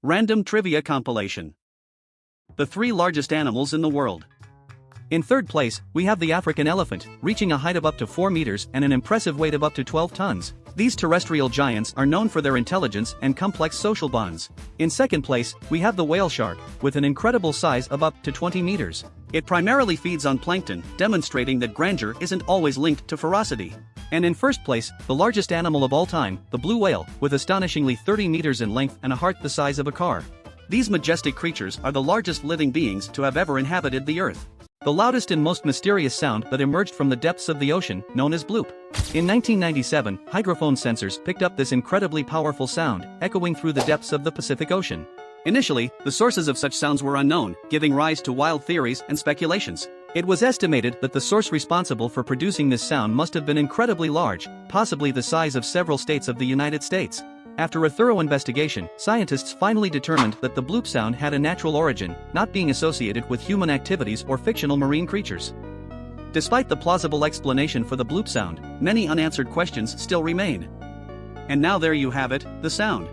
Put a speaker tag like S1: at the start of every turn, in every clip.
S1: Random trivia compilation. The 3 largest animals in the world. In third place, we have the African elephant, reaching a height of up to 4 meters and an impressive weight of up to 12 tons. These terrestrial giants are known for their intelligence and complex social bonds. In second place, we have the whale shark, with an incredible size of up to 20 meters. It primarily feeds on plankton, demonstrating that grandeur isn't always linked to ferocity. And in first place, the largest animal of all time, the blue whale, with astonishingly 30 meters in length and a heart the size of a car. These majestic creatures are the largest living beings to have ever inhabited the Earth. The loudest and most mysterious sound that emerged from the depths of the ocean, known as bloop. In 1997, hydrophone sensors picked up this incredibly powerful sound, echoing through the depths of the Pacific Ocean. Initially, the sources of such sounds were unknown, giving rise to wild theories and speculations. It was estimated that the source responsible for producing this sound must have been incredibly large, possibly the size of several states of the United States. After a thorough investigation, scientists finally determined that the bloop sound had a natural origin, not being associated with human activities or fictional marine creatures. Despite the plausible explanation for the bloop sound, many unanswered questions still remain. And now there you have it, the sound.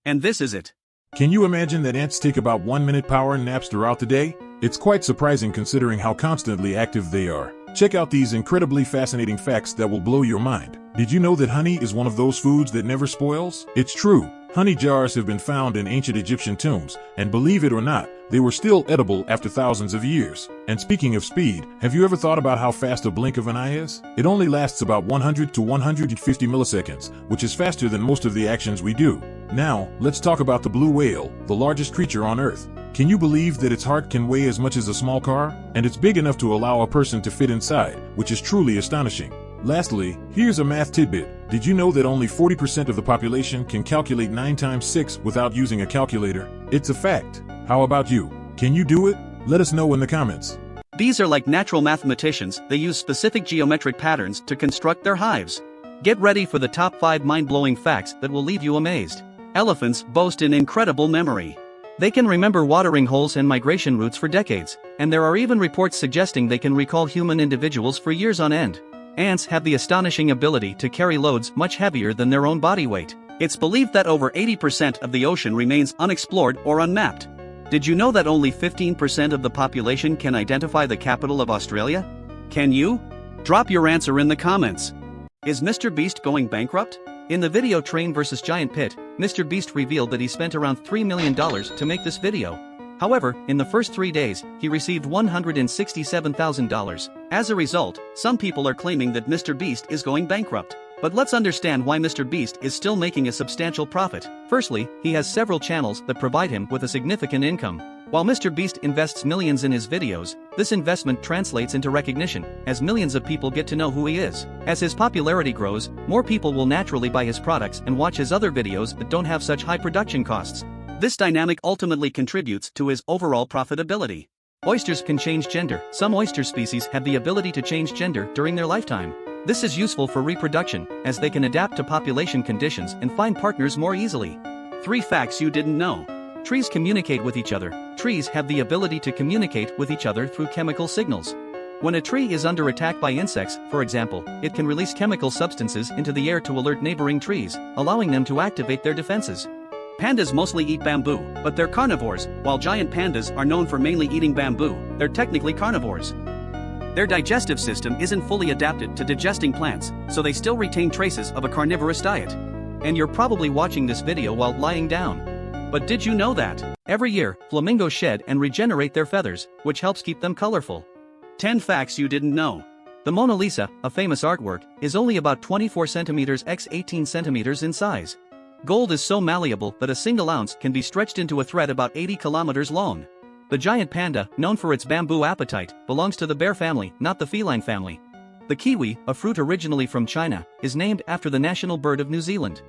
S1: And this is it.
S2: Can you imagine that ants take about 1-minute power naps throughout the day? It's quite surprising considering how constantly active they are. Check out these incredibly fascinating facts that will blow your mind. Did you know that honey is one of those foods that never spoils? It's true. Honey jars have been found in ancient Egyptian tombs, and believe it or not, they were still edible after thousands of years. And speaking of speed, have you ever thought about how fast a blink of an eye is? It only lasts about 100 to 150 milliseconds, which is faster than most of the actions we do. Now, let's talk about the blue whale, the largest creature on Earth. Can you believe that its heart can weigh as much as a small car? And it's big enough to allow a person to fit inside, which is truly astonishing. Lastly, here's a math tidbit. Did you know that only 40% of the population can calculate 9 times 6 without using a calculator? It's a fact. How about you? Can you do it? Let us know in the comments.
S1: These are like natural mathematicians, they use specific geometric patterns to construct their hives. Get ready for the top 5 mind-blowing facts that will leave you amazed. Elephants boast an incredible memory. They can remember watering holes and migration routes for decades, and there are even reports suggesting they can recall human individuals for years on end. Ants have the astonishing ability to carry loads much heavier than their own body weight. It's believed that over 80% of the ocean remains unexplored or unmapped. Did you know that only 15% of the population can identify the capital of Australia? Can you? Drop your answer in the comments. Is Mr. Beast going bankrupt? In the video Train vs. Giant Pit, Mr. Beast revealed that he spent around $3 million to make this video. However, in the first 3 days, he received $167,000. As a result, some people are claiming that Mr. Beast is going bankrupt. But let's understand why Mr. Beast is still making a substantial profit. Firstly, he has several channels that provide him with a significant income. While Mr. Beast invests millions in his videos, this investment translates into recognition, as millions of people get to know who he is. As his popularity grows, more people will naturally buy his products and watch his other videos that don't have such high production costs. This dynamic ultimately contributes to his overall profitability. Oysters can change gender. Some oyster species have the ability to change gender during their lifetime. This is useful for reproduction, as they can adapt to population conditions and find partners more easily. 3 facts you didn't know. Trees communicate with each other. Trees have the ability to communicate with each other through chemical signals. When a tree is under attack by insects, for example, it can release chemical substances into the air to alert neighboring trees, allowing them to activate their defenses. Pandas mostly eat bamboo, but they're carnivores. While giant pandas are known for mainly eating bamboo, they're technically carnivores. Their digestive system isn't fully adapted to digesting plants, so they still retain traces of a carnivorous diet. And you're probably watching this video while lying down. But did you know that? Every year, flamingos shed and regenerate their feathers, which helps keep them colorful. 10 facts you didn't know. The Mona Lisa, a famous artwork, is only about 24 centimeters x 18 centimeters in size. Gold is so malleable that a single ounce can be stretched into a thread about 80 kilometers long. The giant panda, known for its bamboo appetite, belongs to the bear family, not the feline family. The kiwi, a fruit originally from China, is named after the national bird of New Zealand.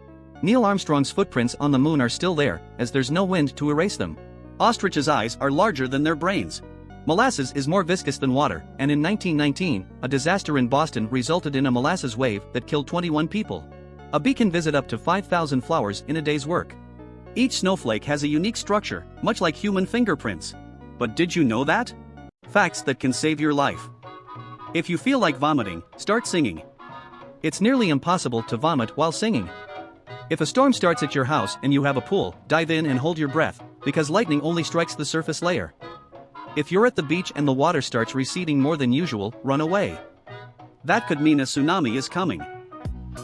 S1: Neil Armstrong's footprints on the moon are still there, as there's no wind to erase them. Ostriches' eyes are larger than their brains. Molasses is more viscous than water, and in 1919, a disaster in Boston resulted in a molasses wave that killed 21 people. A bee can visit up to 5,000 flowers in a day's work. Each snowflake has a unique structure, much like human fingerprints. But did you know that? Facts that can save your life. If you feel like vomiting, start singing. It's nearly impossible to vomit while singing. If a storm starts at your house and you have a pool, dive in and hold your breath, because lightning only strikes the surface layer. If you're at the beach and the water starts receding more than usual, run away. That could mean a tsunami is coming.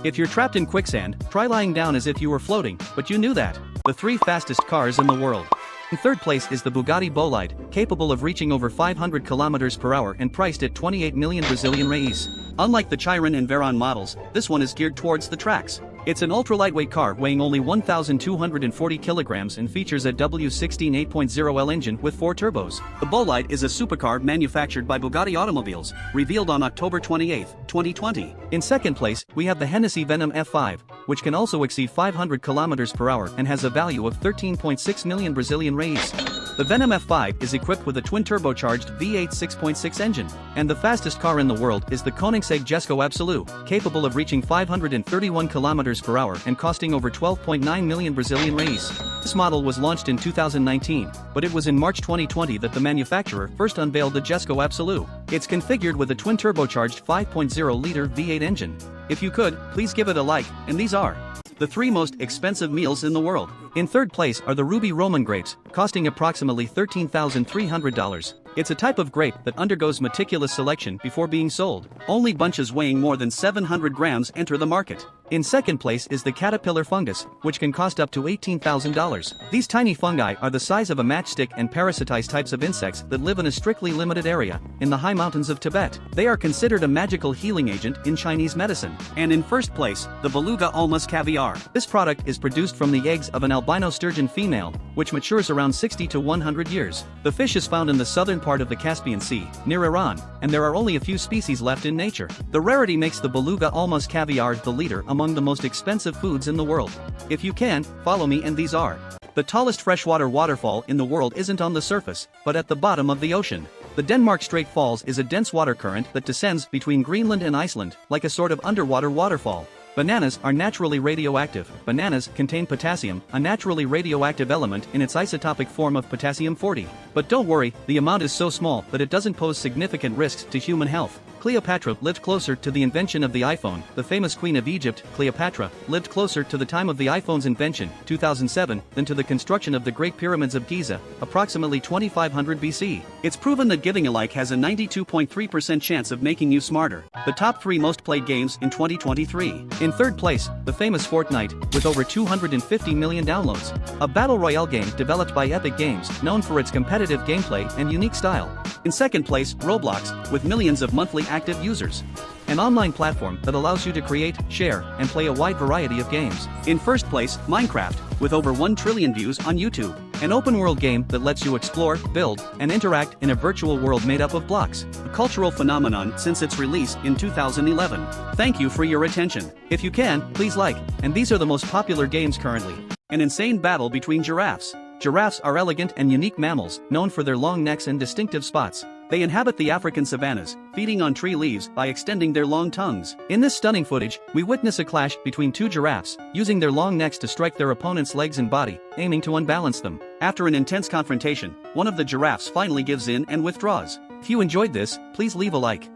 S1: If you're trapped in quicksand, try lying down as if you were floating, but you knew that. The 3 fastest cars in the world. In third place is the Bugatti Bolide, capable of reaching over 500 km per hour and priced at 28 million Brazilian reais. Unlike the Chiron and Veyron models, this one is geared towards the tracks. It's an ultra-lightweight car weighing only 1,240 kilograms and features a W16 8.0L engine with 4 turbos. The Bolide is a supercar manufactured by Bugatti Automobiles, revealed on October 28, 2020. In second place, we have the Hennessy Venom F5, which can also exceed 500 kilometers per hour and has a value of 13.6 million Brazilian reais. The Venom F5 is equipped with a twin-turbocharged V8 6.6 engine, and the fastest car in the world is the Koenigsegg Jesko Absolute, capable of reaching 531 km per hour and costing over 12.9 million Brazilian reais. This model was launched in 2019, but it was in March 2020 that the manufacturer first unveiled the Jesko Absolute. It's configured with a twin-turbocharged 5.0-liter V8 engine. If you could, please give it a like, and these are the 3 most expensive meals in the world. In third place are the Ruby Roman grapes, costing approximately $13,300. It's a type of grape that undergoes meticulous selection before being sold. Only bunches weighing more than 700 grams enter the market. In second place is the caterpillar fungus, which can cost up to $18,000. These tiny fungi are the size of a matchstick and parasitize types of insects that live in a strictly limited area, in the high mountains of Tibet. They are considered a magical healing agent in Chinese medicine. And in first place, the beluga almas caviar. This product is produced from the eggs of an albino sturgeon female, which matures around 60 to 100 years. The fish is found in the southern part of the Caspian Sea, near Iran, and there are only a few species left in nature. The rarity makes the beluga almas caviar the leader among the most expensive foods in the world. If you can, follow me, and these are. The tallest freshwater waterfall in the world isn't on the surface, but at the bottom of the ocean. The Denmark Strait Falls is a dense water current that descends between Greenland and Iceland, like a sort of underwater waterfall. Bananas are naturally radioactive. Bananas contain potassium, a naturally radioactive element in its isotopic form of potassium-40. But don't worry, the amount is so small that it doesn't pose significant risks to human health. Cleopatra lived closer to the invention of the iPhone. The famous Queen of Egypt, Cleopatra, lived closer to the time of the iPhone's invention, 2007, than to the construction of the Great Pyramids of Giza, approximately 2500 BC. It's proven that giving a like has a 92.3% chance of making you smarter. The top 3 most played games in 2023. In third place, the famous Fortnite, with over 250 million downloads. A battle royale game developed by Epic Games, known for its competitive gameplay and unique style. In second place, Roblox, with millions of monthly active users. An online platform that allows you to create, share, and play a wide variety of games. In first place, Minecraft, with over 1 trillion views on YouTube. An open-world game that lets you explore, build, and interact in a virtual world made up of blocks. A cultural phenomenon since its release in 2011. Thank you for your attention. If you can, please like, and these are the most popular games currently. An insane battle between giraffes. Giraffes are elegant and unique mammals, known for their long necks and distinctive spots. They inhabit the African savannas, feeding on tree leaves by extending their long tongues. In this stunning footage, we witness a clash between 2 giraffes, using their long necks to strike their opponent's legs and body, aiming to unbalance them. After an intense confrontation, one of the giraffes finally gives in and withdraws. If you enjoyed this, please leave a like.